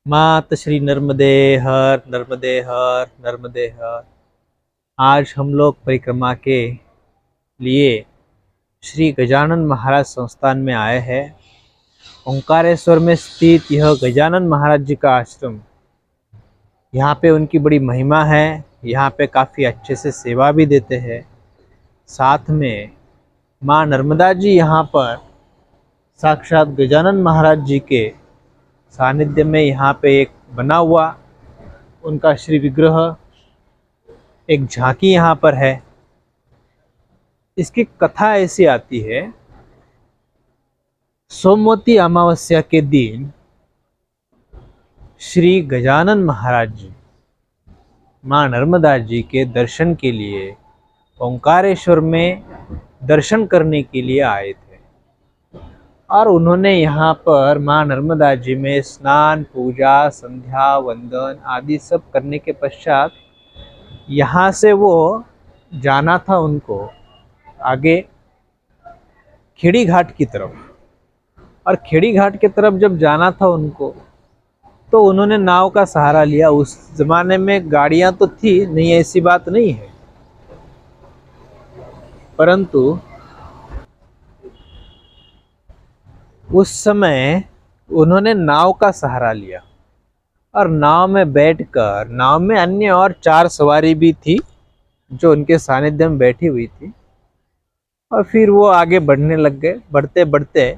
मात श्री नर्मदे हर नर्मदे हर नर्मदे हर। आज हम लोग परिक्रमा के लिए श्री गजानन महाराज संस्थान में आए हैं। ओंकारेश्वर में स्थित यह गजानन महाराज जी का आश्रम, यहाँ पे उनकी बड़ी महिमा है। यहाँ पे काफ़ी अच्छे से सेवा भी देते हैं। साथ में माँ नर्मदा जी यहाँ पर साक्षात गजानन महाराज जी के सानिध्य में यहाँ पे एक बना हुआ उनका श्री विग्रह, एक झांकी यहाँ पर है। इसकी कथा ऐसी आती है, सोमवती अमावस्या के दिन श्री गजानन महाराज जी माँ नर्मदा जी के दर्शन के लिए ओंकारेश्वर में दर्शन करने के लिए आए थे और उन्होंने यहाँ पर माँ नर्मदा जी में स्नान, पूजा, संध्या, वंदन आदि सब करने के पश्चात यहाँ से वो जाना था उनको आगे खेड़ी घाट की तरफ। और खेड़ी घाट की तरफ जब जाना था उनको तो उन्होंने नाव का सहारा लिया। उस जमाने में गाड़ियां तो थी नहीं, ऐसी बात नहीं है, परंतु उस समय उन्होंने नाव का सहारा लिया और नाव में बैठकर, नाव में अन्य और 4 सवारी भी थी जो उनके सानिध्य में बैठी हुई थी, और फिर वो आगे बढ़ने लग गए। बढ़ते बढ़ते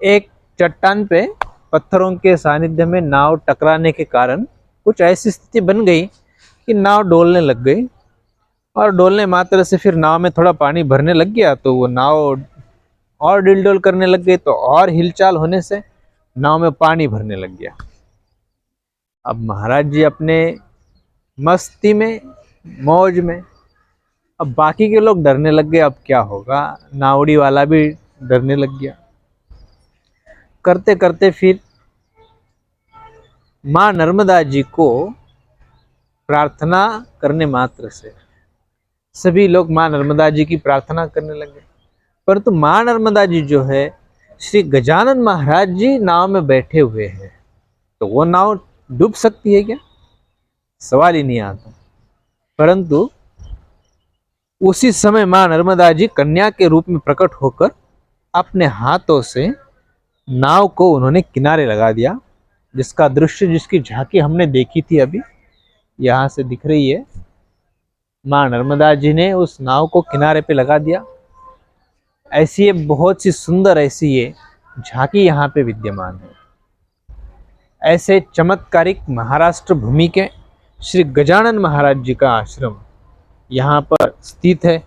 एक चट्टान पे पत्थरों के सानिध्य में नाव टकराने के कारण कुछ ऐसी स्थिति बन गई कि नाव डोलने लग गई, और डोलने मात्र से फिर नाव में थोड़ा पानी भरने लग गया तो वो नाव और डिलडोल करने लग गई, तो और हिलचाल होने से नाव में पानी भरने लग गया। अब महाराज जी अपने मस्ती में, मौज में, अब बाकी के लोग डरने लग गए। अब क्या होगा, नावड़ी वाला भी डरने लग गया। करते करते फिर माँ नर्मदा जी को प्रार्थना करने मात्र से सभी लोग माँ नर्मदा जी की प्रार्थना करने लगे। परंतु माँ नर्मदा जी जो है, श्री गजानन महाराज जी नाव में बैठे हुए हैं, तो वो नाव डूब सकती है क्या? सवाल ही नहीं आता। परंतु उसी समय माँ नर्मदा जी कन्या के रूप में प्रकट होकर अपने हाथों से नाव को उन्होंने किनारे लगा दिया, जिसका दृश्य, जिसकी झांकी हमने देखी थी अभी यहाँ से दिख रही है। माँ नर्मदा जी ने उस नाव को किनारे पे लगा दिया। ऐसी ये बहुत सी सुंदर ऐसी ये झांकी यहाँ पे विद्यमान है। ऐसे चमत्कारिक महाराष्ट्र भूमि के श्री गजानन महाराज जी का आश्रम यहाँ पर स्थित है।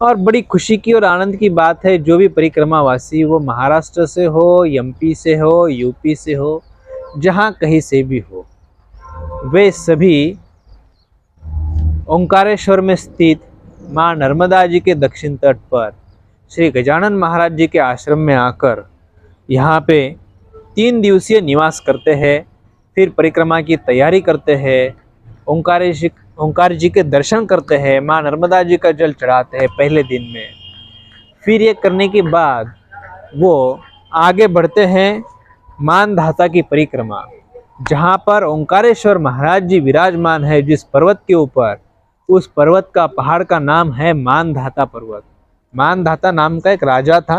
और बड़ी खुशी की और आनंद की बात है, जो भी परिक्रमावासी, वो महाराष्ट्र से हो, एमपी से हो, यूपी से हो, जहाँ कहीं से भी हो, वे सभी ओंकारेश्वर में स्थित माँ नर्मदा जी के दक्षिण तट पर श्री गजानन महाराज जी के आश्रम में आकर यहाँ पे 3 दिवसीय निवास करते हैं। फिर परिक्रमा की तैयारी करते हैं, ओंकार जी के दर्शन करते हैं, माँ नर्मदा जी का जल चढ़ाते हैं पहले दिन में। फिर ये करने के बाद वो आगे बढ़ते हैं मानधाता की परिक्रमा, जहाँ पर ओंकारेश्वर महाराज जी विराजमान है। जिस पर्वत के ऊपर, उस पर्वत का, पहाड़ का नाम है मानधाता पर्वत। मानधाता नाम का एक राजा था।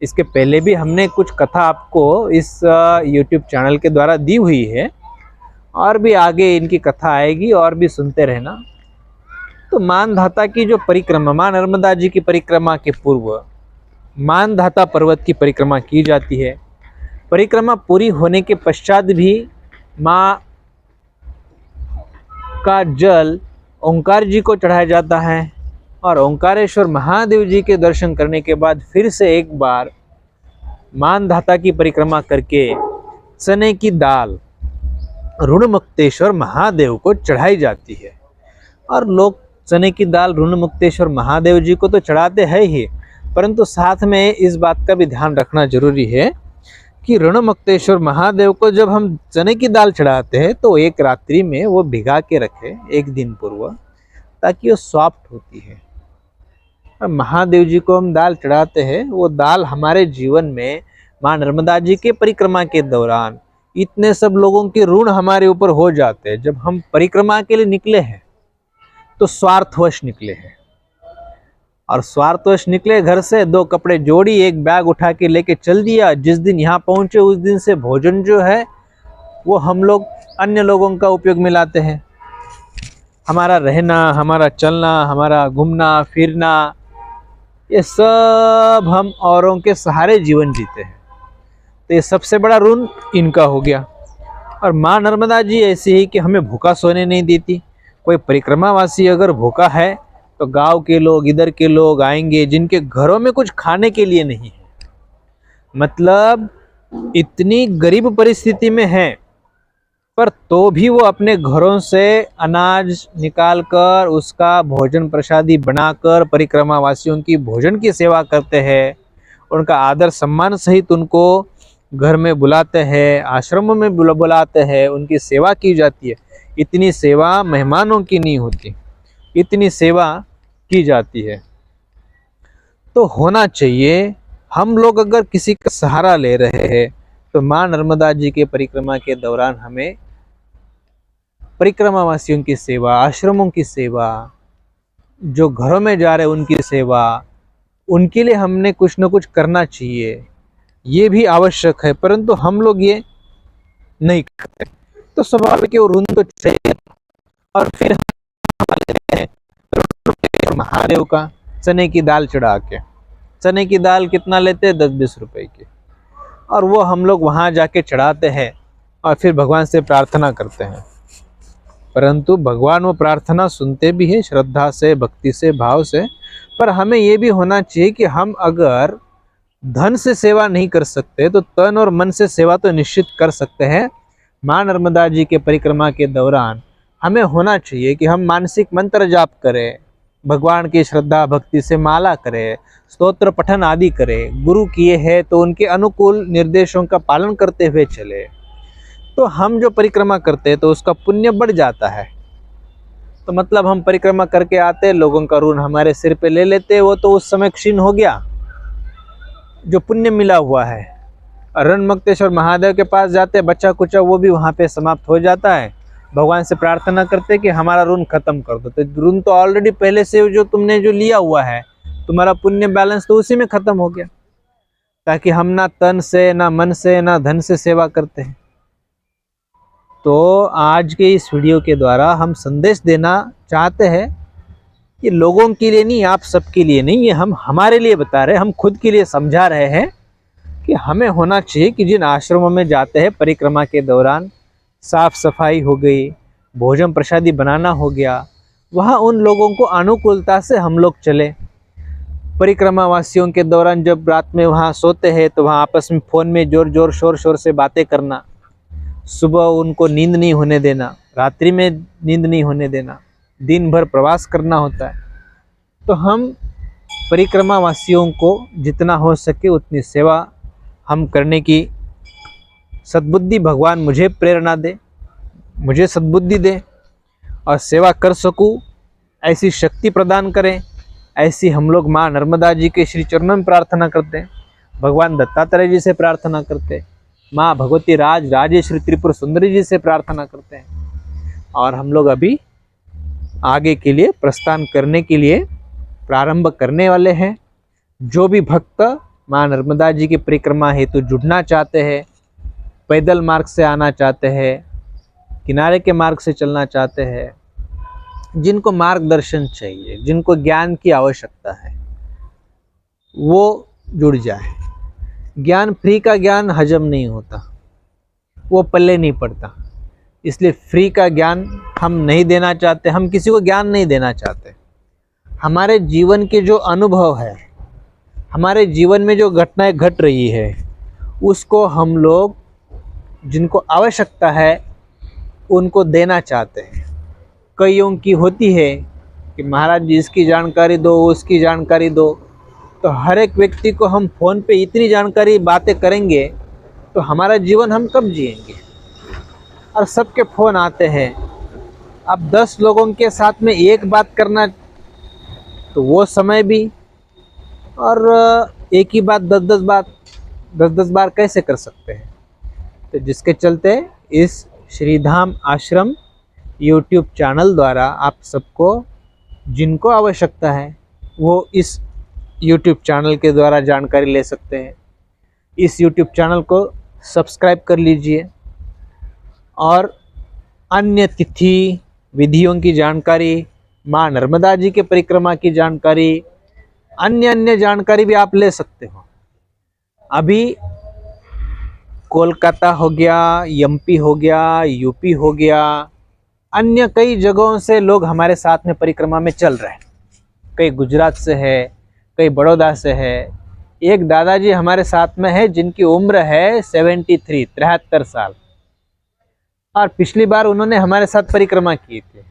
इसके पहले भी हमने कुछ कथा आपको इस YouTube चैनल के द्वारा दी हुई है, और भी आगे इनकी कथा आएगी, और भी सुनते रहना। तो मानधाता की जो परिक्रमा, माँ नर्मदा जी की परिक्रमा के पूर्व मानधाता पर्वत की परिक्रमा की जाती है। परिक्रमा पूरी होने के पश्चात भी माँ का जल ओंकार जी को चढ़ाया जाता है, और ओंकारेश्वर महादेव जी के दर्शन करने के बाद फिर से एक बार मानधाता की परिक्रमा करके चने की दाल ऋणमुक्तेश्वर महादेव को चढ़ाई जाती है। और लोग चने की दाल ऋणमुक्तेश्वर महादेव जी को तो चढ़ाते हैं ही, परंतु साथ में इस बात का भी ध्यान रखना जरूरी है कि ऋणमुक्तेश्वर महादेव को जब हम चने की दाल चढ़ाते हैं तो एक रात्रि में वो भिगा के रखें, एक दिन पूर्व, ताकि वो सॉफ्ट होती है। और महादेव जी को हम दाल चढ़ाते हैं, वो दाल हमारे जीवन में माँ नर्मदा जी के परिक्रमा के दौरान इतने सब लोगों के ऋण हमारे ऊपर हो जाते हैं। जब हम परिक्रमा के लिए निकले हैं तो स्वार्थवश निकले हैं, और स्वार्थवश निकले घर से, दो कपड़े जोड़ी, एक बैग उठा के लेके चल दिया। जिस दिन यहाँ पहुंचे उस दिन से भोजन जो है वो हम लोग अन्य लोगों का उपयोग में लाते हैं। हमारा रहना, हमारा चलना, हमारा घूमना फिरना, ये सब हम औरों के सहारे जीवन जीते हैं। तो ये सबसे बड़ा ऋण इनका हो गया। और माँ नर्मदा जी ऐसी ही कि हमें भूखा सोने नहीं देती। कोई परिक्रमावासी अगर भूखा है तो गांव के लोग, इधर के लोग आएंगे जिनके घरों में कुछ खाने के लिए नहीं है, मतलब इतनी गरीब परिस्थिति में है, पर तो भी वो अपने घरों से अनाज निकाल कर उसका भोजन प्रसादी बनाकर परिक्रमावासियों की भोजन की सेवा करते हैं। उनका आदर सम्मान सहित उनको घर में बुलाते हैं, आश्रमों में बुलाते हैं, उनकी सेवा की जाती है। इतनी सेवा मेहमानों की नहीं होती, इतनी सेवा की जाती है। तो होना चाहिए, हम लोग अगर किसी का सहारा ले रहे हैं तो माँ नर्मदा जी के परिक्रमा के दौरान हमें परिक्रमावासियों की सेवा, आश्रमों की सेवा, जो घरों में जा रहे उनकी सेवा, उनके लिए हमने कुछ न कुछ करना चाहिए। ये भी आवश्यक है, परंतु हम लोग ये नहीं करते। तो स्वाभाविक है वो ऋण तो चाहिए। और फिर हम लेते हैं महादेव का चने की दाल चढ़ा के। चने की दाल कितना लेते हैं? 10-20 रुपए की। और वो हम लोग वहाँ जाके चढ़ाते हैं और फिर भगवान से प्रार्थना करते हैं। परंतु भगवान वो प्रार्थना सुनते भी है श्रद्धा से, भक्ति से, भाव से। पर हमें ये भी होना चाहिए कि हम अगर धन से सेवा नहीं कर सकते तो तन और मन से सेवा तो निश्चित कर सकते हैं। माँ नर्मदा जी के परिक्रमा के दौरान हमें होना चाहिए कि हम मानसिक मंत्र जाप करें, भगवान की श्रद्धा भक्ति से माला करें, स्तोत्र पठन आदि करें। गुरु किए हैं तो उनके अनुकूल निर्देशों का पालन करते हुए चले, तो हम जो परिक्रमा करते हैं तो उसका पुण्य बढ़ जाता है। तो मतलब हम परिक्रमा करके आते, लोगों का ऋण हमारे सिर पे ले लेते, वो तो उस समय क्षीण हो गया जो पुण्य मिला हुआ है। रणमुक्तेश्वर महादेव के पास जाते, बच्चा कुचा वो भी वहाँ पे समाप्त हो जाता है। भगवान से प्रार्थना करते कि हमारा ऋण खत्म कर दो। तो ऋण तो ऑलरेडी पहले से जो तुमने जो लिया हुआ है, तुम्हारा पुण्य बैलेंस तो उसी में खत्म हो गया। ताकि हम ना तन से, ना मन से, ना धन से सेवा करते हैं। तो आज के इस वीडियो के द्वारा हम संदेश देना चाहते हैं कि लोगों के लिए नहीं, आप सबके लिए नहीं, ये हम हमारे लिए बता रहे हैं, हम खुद के लिए समझा रहे हैं कि हमें होना चाहिए कि जिन आश्रमों में जाते हैं परिक्रमा के दौरान साफ सफाई हो गई, भोजन प्रसादी बनाना हो गया, वहाँ उन लोगों को अनुकूलता से हम लोग चले। परिक्रमा वासियों के दौरान जब रात में वहाँ सोते हैं तो वहाँ आपस में फ़ोन में जोर जोर शोर शोर से बातें करना, सुबह उनको नींद नहीं होने देना, रात्रि में नींद नहीं होने देना, दिन भर प्रवास करना होता है। तो हम परिक्रमा वासियों को जितना हो सके उतनी सेवा हम करने की सद्बुद्धि भगवान मुझे प्रेरणा दे, मुझे सद्बुद्धि दे और सेवा कर सकूं ऐसी शक्ति प्रदान करें। ऐसी हम लोग माँ नर्मदा जी के श्री चरणों में प्रार्थना करते हैं, भगवान दत्तात्रेय जी से प्रार्थना करते हैं, माँ भगवती राजेश्वरी त्रिपुर सुंदरी जी से प्रार्थना करते हैं। और हम लोग अभी आगे के लिए प्रस्थान करने के लिए प्रारंभ करने वाले हैं। जो भी भक्त माँ नर्मदा जी की परिक्रमा हेतु जुड़ना चाहते हैं, पैदल मार्ग से आना चाहते हैं, किनारे के मार्ग से चलना चाहते हैं, जिनको मार्गदर्शन चाहिए, जिनको ज्ञान की आवश्यकता है, वो जुड़ जाए। ज्ञान, फ्री का ज्ञान हजम नहीं होता, वो पल्ले नहीं पड़ता। इसलिए फ्री का ज्ञान हम नहीं देना चाहते, हम किसी को ज्ञान नहीं देना चाहते। हमारे जीवन के जो अनुभव है, हमारे जीवन में जो घटनाएं घट रही है, उसको हम लोग जिनको आवश्यकता है उनको देना चाहते हैं। कईयों की होती है कि महाराज जी इसकी जानकारी दो, उसकी जानकारी दो। तो हर एक व्यक्ति को हम फ़ोन पे इतनी जानकारी बातें करेंगे तो हमारा जीवन हम कब जिएंगे। और सबके फ़ोन आते हैं, अब 10 लोगों के साथ में एक बात करना तो वो समय भी, और एक ही बात 10-10 बार कैसे कर सकते हैं। तो जिसके चलते इस श्रीधाम आश्रम यूट्यूब चैनल द्वारा आप सबको जिनको आवश्यकता है वो इस यूट्यूब चैनल के द्वारा जानकारी ले सकते हैं। इस यूट्यूब चैनल को सब्सक्राइब कर लीजिए और अन्य तिथि विधियों की जानकारी, माँ नर्मदा जी के परिक्रमा की जानकारी, अन्य जानकारी भी आप ले सकते हो। अभी कोलकाता हो गया, एमपी हो गया, यूपी हो गया, अन्य कई जगहों से लोग हमारे साथ में परिक्रमा में चल रहे हैं। कई गुजरात से है, कई बड़ौदा से है। एक दादाजी हमारे साथ में है जिनकी उम्र है 73 साल, और पिछली बार उन्होंने हमारे साथ परिक्रमा की थी।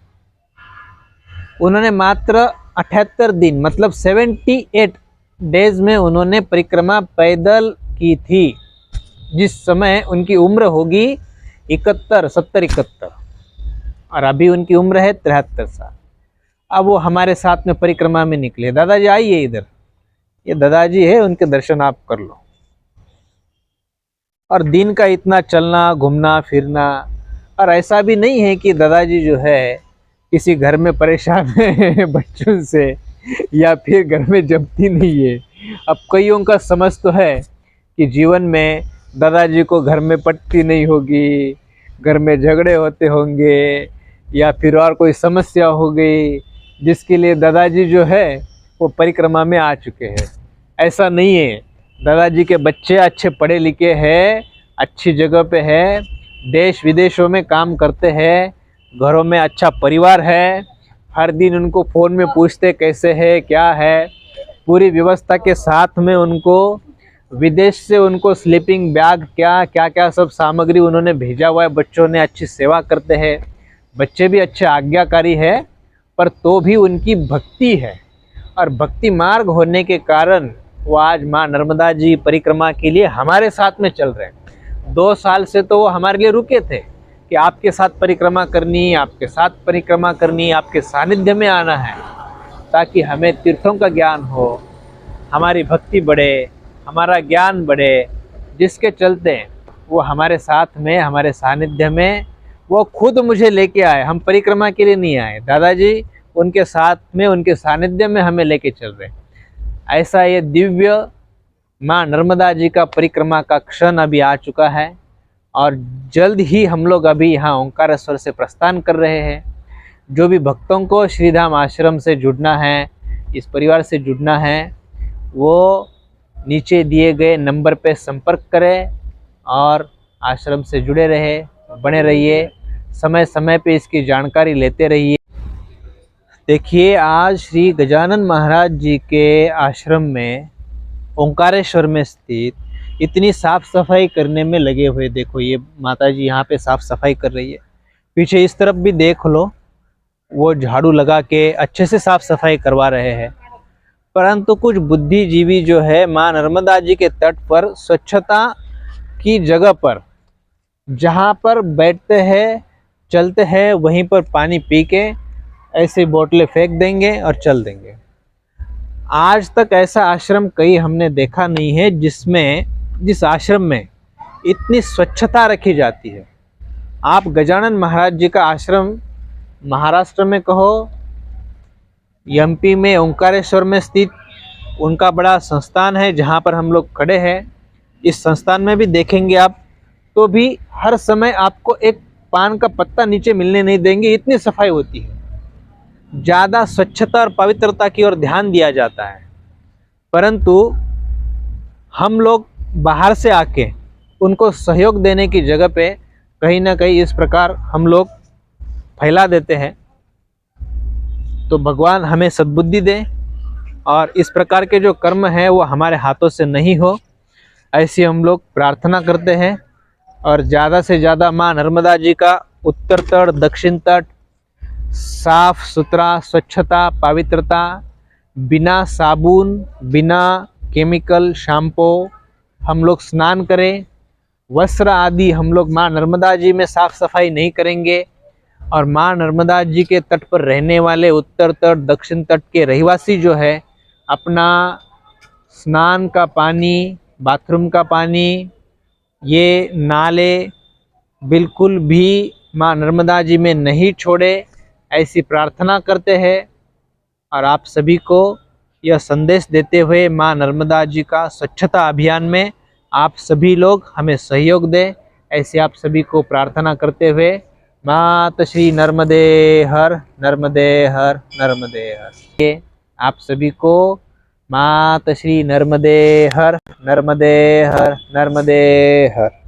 उन्होंने मात्र 78 दिन मतलब 78 डेज में उन्होंने परिक्रमा पैदल की थी, जिस समय उनकी उम्र होगी 71 और अभी उनकी उम्र है 73 साल। अब वो हमारे साथ में परिक्रमा में निकले। दादाजी आइए इधर, ये दादाजी है, उनके दर्शन आप कर लो। और दिन का इतना चलना घूमना फिरना, और ऐसा भी नहीं है कि दादाजी जो है किसी घर में परेशान है बच्चों से, या फिर घर में जमती नहीं है। अब कईयों का समझ तो है कि जीवन में दादाजी को घर में पटती नहीं होगी, घर में झगड़े होते होंगे, या फिर और कोई समस्या हो गई जिसके लिए दादाजी जो है वो परिक्रमा में आ चुके हैं। ऐसा नहीं है। दादाजी के बच्चे अच्छे पढ़े लिखे हैं, अच्छी जगह पे है, देश विदेशों में काम करते हैं, घरों में अच्छा परिवार है। हर दिन उनको फ़ोन में पूछते कैसे है क्या है, पूरी व्यवस्था के साथ में उनको विदेश से उनको स्लीपिंग बैग क्या क्या क्या सब सामग्री उन्होंने भेजा हुआ है। बच्चों ने अच्छी सेवा करते हैं, बच्चे भी अच्छे आज्ञाकारी है, पर तो भी उनकी भक्ति है, और भक्ति मार्ग होने के कारण वो आज माँ नर्मदा जी परिक्रमा के लिए हमारे साथ में चल रहे हैं। 2 साल से तो वो हमारे लिए रुके थे कि आपके साथ परिक्रमा करनी, आपके साथ परिक्रमा करनी, आपके सानिध्य में आना है, ताकि हमें तीर्थों का ज्ञान हो, हमारी भक्ति बढ़े, हमारा ज्ञान बढ़े। जिसके चलते वो हमारे साथ में, हमारे सानिध्य में, वो खुद मुझे लेके आए। हम परिक्रमा के लिए नहीं आए, दादाजी उनके साथ में, उनके सानिध्य में हमें लेके चल रहे। ऐसा ये दिव्य माँ नर्मदा जी का परिक्रमा का क्षण अभी आ चुका है, और जल्द ही हम लोग अभी यहाँ ओंकारेश्वर से प्रस्थान कर रहे हैं। जो भी भक्तों को श्रीधाम आश्रम से जुड़ना है, इस परिवार से जुड़ना है, वो नीचे दिए गए नंबर पे संपर्क करें और आश्रम से जुड़े रहे, बने रहिए, समय समय पे इसकी जानकारी लेते रहिए। देखिए, आज श्री गजानन महाराज जी के आश्रम में ओंकारेश्वर में स्थित इतनी साफ़ सफाई करने में लगे हुए। देखो, ये माता जी यहाँ पे साफ़ सफाई कर रही है। पीछे इस तरफ भी देख लो, वो झाड़ू लगा के अच्छे से साफ़ सफाई करवा रहे हैं। परंतु कुछ बुद्धिजीवी जो है माँ नर्मदा जी के तट पर स्वच्छता की जगह पर, जहाँ पर बैठते हैं चलते हैं, वहीं पर पानी पी के ऐसे बोतलें फेंक देंगे और चल देंगे। आज तक ऐसा आश्रम कहीं हमने देखा नहीं है जिस आश्रम में इतनी स्वच्छता रखी जाती है। आप गजानन महाराज जी का आश्रम महाराष्ट्र में कहो, एमपी में ओंकारेश्वर में स्थित उनका बड़ा संस्थान है जहाँ पर हम लोग खड़े हैं। इस संस्थान में भी देखेंगे आप, तो भी हर समय आपको एक पान का पत्ता नीचे मिलने नहीं देंगे, इतनी सफाई होती है। ज़्यादा स्वच्छता और पवित्रता की ओर ध्यान दिया जाता है। परंतु हम लोग बाहर से आके उनको सहयोग देने की जगह पे कहीं ना कहीं इस प्रकार हम लोग फैला देते हैं। तो भगवान हमें सद्बुद्धि दे, और इस प्रकार के जो कर्म हैं वो हमारे हाथों से नहीं हो, ऐसी हम लोग प्रार्थना करते हैं। और ज़्यादा से ज़्यादा माँ नर्मदा जी का उत्तर तट, दक्षिण तट साफ सुथरा, स्वच्छता, पवित्रता, बिना साबुन, बिना केमिकल शैम्पू हम लोग स्नान करें। वस्त्र आदि हम लोग माँ नर्मदा जी में साफ सफाई नहीं करेंगे, और माँ नर्मदा जी के तट पर रहने वाले उत्तर तट, दक्षिण तट के रहवासी जो है, अपना स्नान का पानी, बाथरूम का पानी, ये नाले बिल्कुल भी माँ नर्मदा जी में नहीं छोड़े, ऐसी प्रार्थना करते हैं। और आप सभी को यह संदेश देते हुए माँ नर्मदा जी का स्वच्छता अभियान में आप सभी लोग हमें सहयोग दें, ऐसे आप सभी को प्रार्थना करते हुए मात श्री नर्मदे हर, नर्मदे हर, नर्मदे हर। ये आप सभी को मात श्री नर्मदे हर, नर्मदे हर, नर्मदे हर।